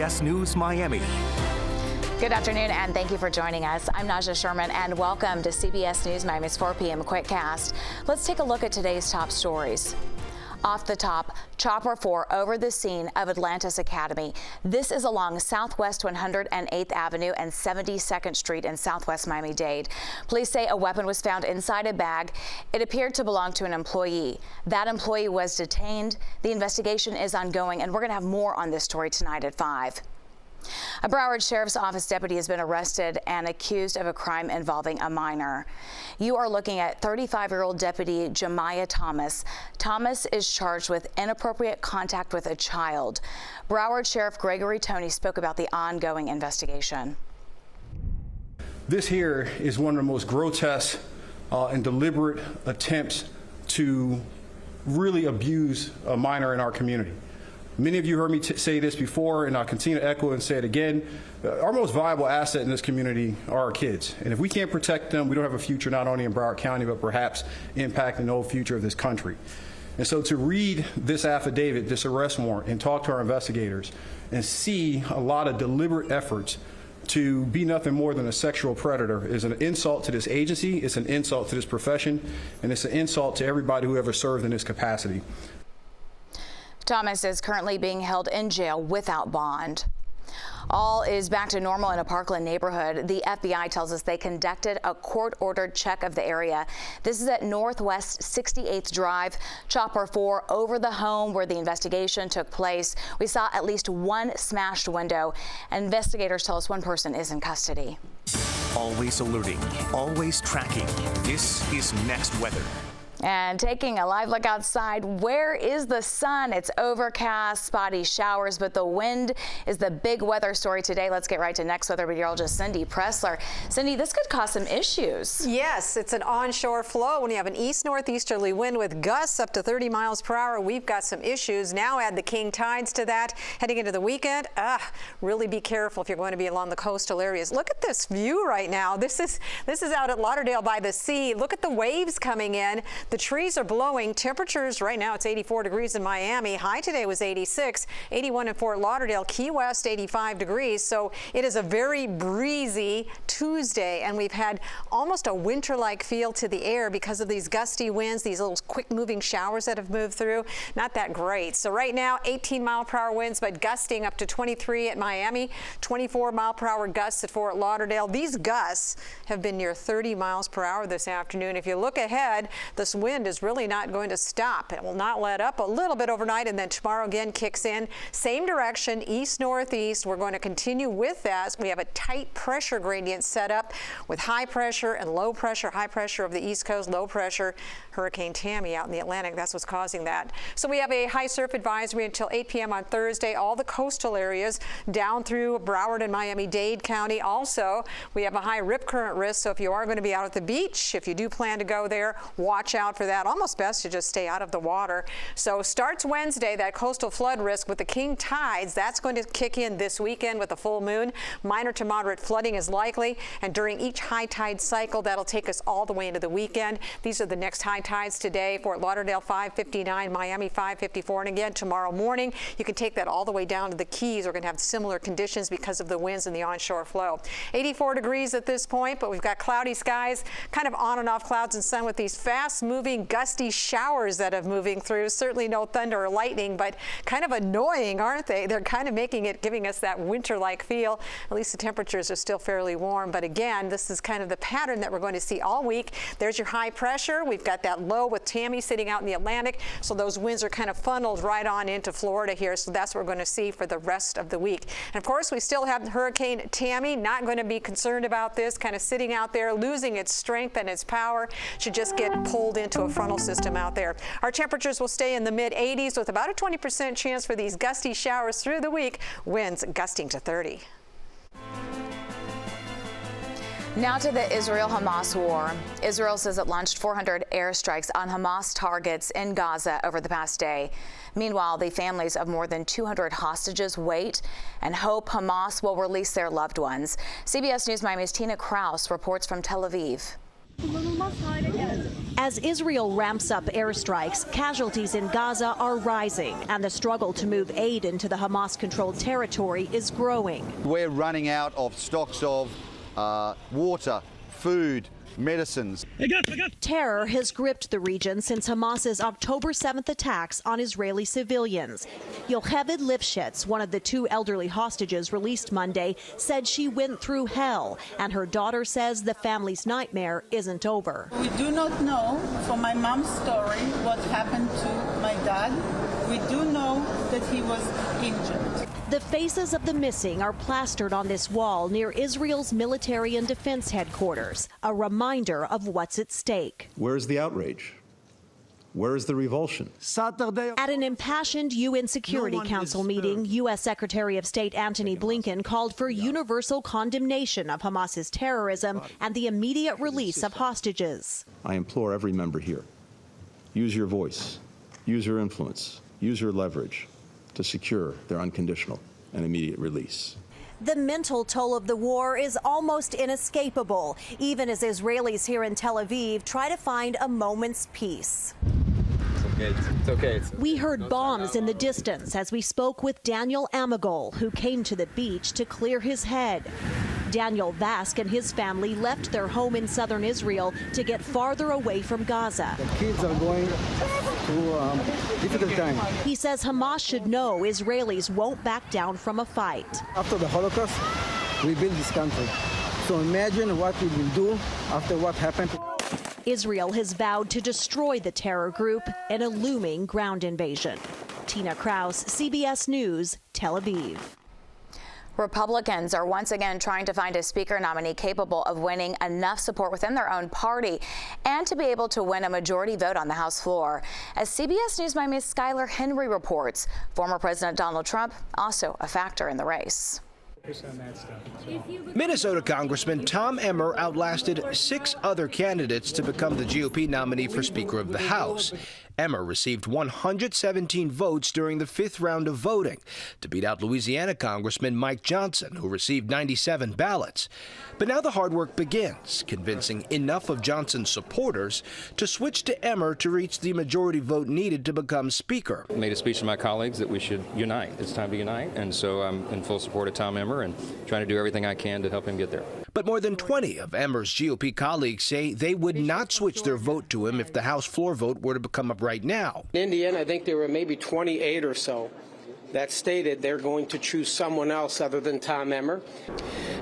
CBS News Miami. Good afternoon, and thank you for joining us. I'm Naja Sherman, and welcome to CBS News Miami's 4 p.m. Quickcast. Let's take a look at today's top stories. Off the top, Chopper 4 over the scene of Atlantis Academy. This is along Southwest 108th Avenue and 72nd Street in Southwest Miami-Dade. Police say a weapon was found inside a bag. It appeared to belong to an employee. That employee was detained. The investigation is ongoing, and we're going to have more on this story tonight at 5. A Broward Sheriff's Office deputy has been arrested and accused of a crime involving a minor. You are looking at 35-year-old Deputy Jemiah Thomas. Thomas is charged with inappropriate contact with a child. Broward Sheriff Gregory Toney spoke about the ongoing investigation. This here is one of the most grotesque and deliberate attempts to really abuse a minor in our community. Many of you heard me say this before, and I'll continue to echo and say it again. Our most valuable asset in this community are our kids. And if we can't protect them, we don't have a future not only in Broward County, but perhaps impacting the whole future of this country. And so to read this affidavit, this arrest warrant, and talk to our investigators and see a lot of deliberate efforts to be nothing more than a sexual predator is an insult to this agency, it's an insult to this profession, and it's an insult to everybody who ever served in this capacity. Thomas is currently being held in jail without bond. All is back to normal in a Parkland neighborhood. The FBI tells us they conducted a court-ordered check of the area. This is at Northwest 68th Drive. Chopper 4 over the home where the investigation took place. We saw at least one smashed window. Investigators tell us one person is in custody. Always alerting, always tracking. This is Next Weather. And taking a live look outside, where is the sun? It's overcast, spotty showers, but the wind is the big weather story today. Let's get right to Next Weather meteorologist Cindy Pressler. Cindy, this could cause some issues. Yes, it's an onshore flow. When you have an east-northeasterly wind with gusts up to 30 miles per hour, we've got some issues. Now add the king tides to that. Heading into the weekend, really be careful if you're going to be along the coastal areas. Look at this view right now. This is out at Lauderdale by the sea. Look at the waves coming in. The trees are blowing. Temperatures right now, it's 84 degrees in Miami. High today was 86, 81 in Fort Lauderdale, Key West 85 degrees. So it is a very breezy Tuesday, and we've had almost a winter-like feel to the air because of these gusty winds, these little quick-moving showers that have moved through. Not that great. So right now, 18-mile-per-hour winds, but gusting up to 23 at Miami, 24-mile-per-hour gusts at Fort Lauderdale. These gusts have been near 30 miles per hour this afternoon. If you look ahead, this wind is really not going to stop. It will not let up a little bit overnight, and then tomorrow again kicks in. Same direction, east-northeast. We're going to continue with that. We have a tight pressure gradient set up with high pressure and low pressure. High pressure over the East Coast, low pressure Hurricane Tammy out in the Atlantic. That's what's causing that. So we have a high surf advisory until 8 p.m. on Thursday. All the coastal areas down through Broward and Miami-Dade County. Also, we have a high rip current risk. So if you are going to be out at the beach, if you do plan to go there, watch out for that. Almost best to just stay out of the water. So starts Wednesday, that coastal flood risk with the king tides. That's going to kick in this weekend with the full moon. Minor to moderate flooding is likely, and during each high tide cycle, that'll take us all the way into the weekend. These are the next high tides today. Fort Lauderdale 559, Miami 554, and again tomorrow morning you can take that all the way down to the Keys. We're going to have similar conditions because of the winds and the onshore flow. 84 degrees at this point, but we've got cloudy skies, kind of on and off clouds and sun with these fast-moving, gusty showers that are moving through. Certainly no thunder or lightning, but kind of annoying, aren't they? They're kind of giving us that winter-like feel. At least the temperatures are still fairly warm. But again, this is kind of the pattern that we're going to see all week. There's your high pressure. We've got that low with Tammy sitting out in the Atlantic. So those winds are kind of funneled right on into Florida here. So that's what we're going to see for the rest of the week. And of course, we still have Hurricane Tammy. Not going to be concerned about this, kind of sitting out there, losing its strength and its power. Should just get pulled into a frontal system out there. Our temperatures will stay in the mid-80s with about a 20% chance for these gusty showers through the week. Winds gusting to 30. Now to the Israel-Hamas war. Israel says it launched 400 airstrikes on Hamas targets in Gaza over the past day. Meanwhile, the families of more than 200 hostages wait and hope Hamas will release their loved ones. CBS News Miami's Tina Kraus reports from Tel Aviv. As Israel ramps up airstrikes, casualties in Gaza are rising, and the struggle to move aid into the Hamas-controlled territory is growing. We're running out of stocks of water, food, medicines. Terror has gripped the region since Hamas's October 7th attacks on Israeli civilians. Yocheved Lifshitz, one of the two elderly hostages released Monday, said she went through hell, and her daughter says the family's nightmare isn't over. We do not know from my mom's story what happened to my dad. We do know that he was injured. The faces of the missing are plastered on this wall near Israel's military and defense headquarters, a reminder of what's at stake. Where's the outrage? Where is the revulsion? At an impassioned UN Security Council meeting, U.S. Secretary of State Antony Blinken called for universal condemnation of Hamas's terrorism and the immediate release of hostages. I implore every member here, use your voice, use your influence, use your leverage to secure their unconditional and immediate release. The mental toll of the war is almost inescapable, even as Israelis here in Tel Aviv try to find a moment's peace. It's okay. We heard bombs in the distance as we spoke with Daniel Amagol, who came to the beach to clear his head. Daniel Vask and his family left their home in southern Israel to get farther away from Gaza. The kids are going through a difficult time. He says Hamas should know Israelis won't back down from a fight. After the Holocaust, we built this country. So imagine what we will do after what happened. Israel has vowed to destroy the terror group in a looming ground invasion. Tina Kraus, CBS News, Tel Aviv. Republicans are once again trying to find a speaker nominee capable of winning enough support within their own party and to be able to win a majority vote on the House floor. As CBS News Miami's Skylar Henry reports, former President Donald Trump also a factor in the race. Minnesota Congressman Tom Emmer outlasted 6 other candidates to become the GOP nominee for Speaker of the House. Emmer received 117 votes during the 5th round of voting to beat out Louisiana Congressman Mike Johnson, who received 97 ballots. But now the hard work begins, convincing enough of Johnson's supporters to switch to Emmer to reach the majority vote needed to become Speaker. I made a speech to my colleagues that we should unite. It's time to unite, and so I'm in full support of Tom Emmer and trying to do everything I can to help him get there. But more than 20 of Emmer's GOP colleagues say they would not switch their vote to him if the House floor vote were to become up right now. In Indiana, I think there were maybe 28 or so that stated they're going to choose someone else other than Tom Emmer.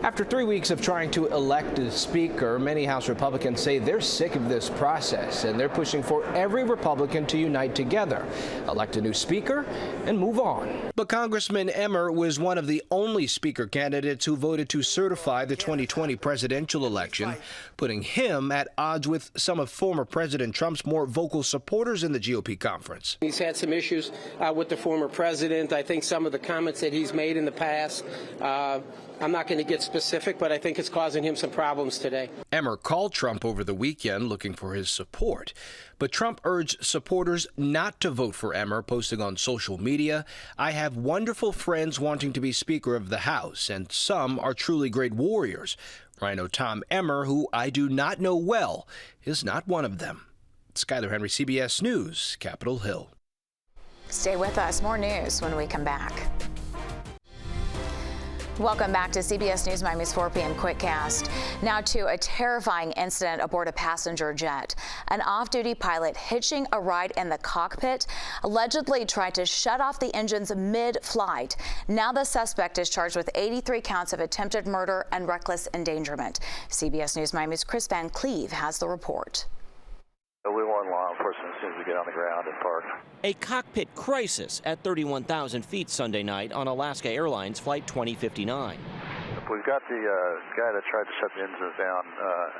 After 3 weeks of trying to elect a speaker, many House Republicans say they're sick of this process, and they're pushing for every Republican to unite together, elect a new speaker, and move on. But Congressman Emmer was one of the only speaker candidates who voted to certify the 2020 presidential election, putting him at odds with some of former President Trump's more vocal supporters in the GOP conference. He's had some issues with the former president. I think some of the comments that he's made in the past, I'm not going to get specific, but I think it's causing him some problems today. Emmer called Trump over the weekend looking for his support, but Trump urged supporters not to vote for Emmer, posting on social media, "I have wonderful friends wanting to be Speaker of the House, and some are truly great warriors. Rhino Tom Emmer, who I do not know well, is not one of them." Skylar Henry, CBS News, Capitol Hill. Stay with us. More news when we come back. Welcome back to CBS News Miami's 4 p.m. Quickcast. Now to a terrifying incident aboard a passenger jet. An off-duty pilot hitching a ride in the cockpit allegedly tried to shut off the engines mid-flight. Now the suspect is charged with 83 counts of attempted murder and reckless endangerment. CBS News Miami's Chris Van Cleve has the report. We want law enforcement as soon as we get on the ground and park. A cockpit crisis at 31,000 feet Sunday night on Alaska Airlines Flight 2059. We've got the guy that tried to shut the engines down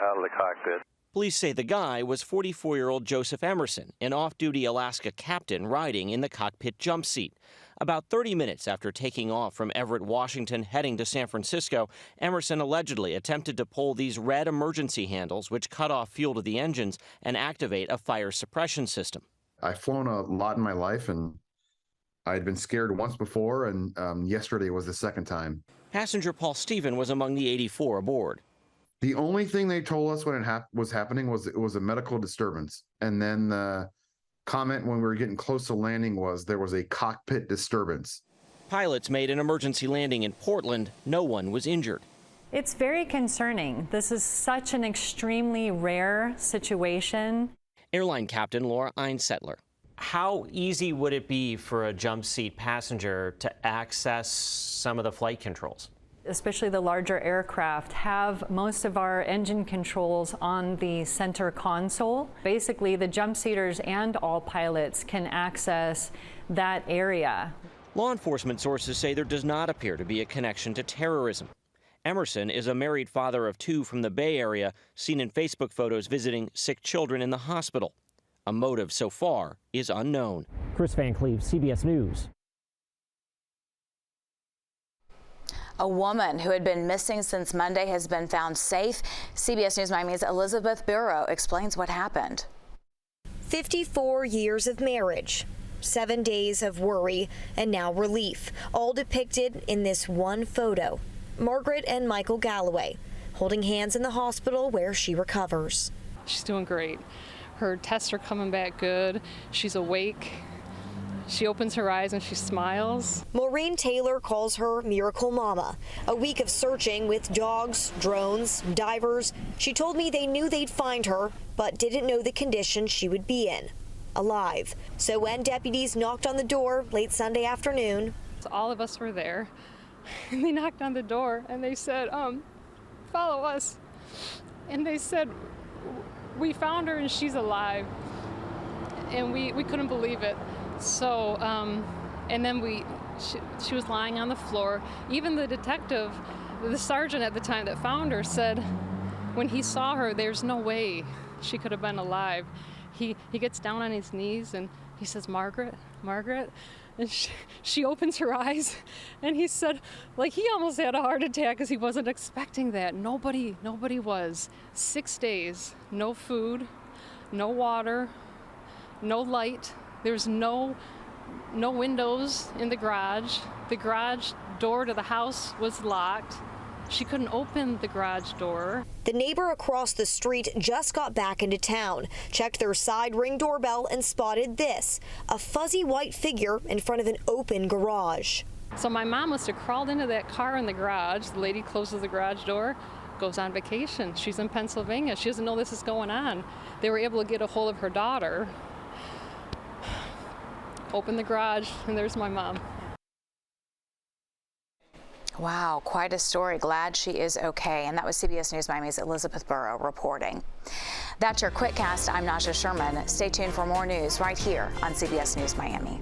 out of the cockpit. Police say the guy was 44-year-old Joseph Emerson, an off-duty Alaska captain riding in the cockpit jump seat. About 30 minutes after taking off from Everett, Washington, heading to San Francisco, Emerson allegedly attempted to pull these red emergency handles, which cut off fuel to the engines and activate a fire suppression system. I've flown a lot in my life, and I'd been scared once before, and yesterday was the second time. Passenger Paul Stephen was among the 84 aboard. The only thing they told us when it was happening was it was a medical disturbance. And then the comment when we were getting close to landing was there was a cockpit disturbance. Pilots made an emergency landing in Portland. No one was injured. It's very concerning. This is such an extremely rare situation. Airline captain Laura Einsettler. How easy would it be for a jump seat passenger to access some of the flight controls? Especially the larger aircraft have most of our engine controls on the center console. Basically, the jump seaters and all pilots can access that area. Law enforcement sources say there does not appear to be a connection to terrorism. Emerson is a married father of 2 from the Bay Area, seen in Facebook photos visiting sick children in the hospital. A motive so far is unknown. Chris Van Cleve, CBS News. A woman who had been missing since Monday has been found safe. CBS News Miami's Elizabeth Burrow explains what happened. 54 years of marriage, 7 days of worry, and now relief, all depicted in this one photo. Margaret and Michael Galloway holding hands in the hospital where she recovers. She's doing great. Her tests are coming back good. She's awake. She opens her eyes and she smiles. Maureen Taylor calls her Miracle Mama. A week of searching with dogs, drones, divers. She told me they knew they'd find her, but didn't know the condition she would be in. Alive. So when deputies knocked on the door late Sunday afternoon, all of us were there. And they knocked on the door and they said, follow us. And they said, we found her and she's alive. And we couldn't believe it. So, and then she was lying on the floor. Even the detective, the sergeant at the time that found her, said when he saw her, there's no way she could have been alive. He gets down on his knees and he says, Margaret, Margaret. And she opens her eyes and he said, like, he almost had a heart attack because he wasn't expecting that. Nobody was. 6 days, no food, no water, no light. There's no windows in the garage. The garage door to the house was locked. She couldn't open the garage door. The neighbor across the street just got back into town, checked their side ring doorbell and spotted this, a fuzzy white figure in front of an open garage. So my mom must have crawled into that car in the garage. The lady closes the garage door, goes on vacation. She's in Pennsylvania. She doesn't know this is going on. They were able to get a hold of her daughter. Open the garage, and there's my mom. Wow, quite a story. Glad she is okay. And that was CBS News Miami's Elizabeth Burrow reporting. That's your Quickcast. I'm Naja Sherman. Stay tuned for more news right here on CBS News Miami.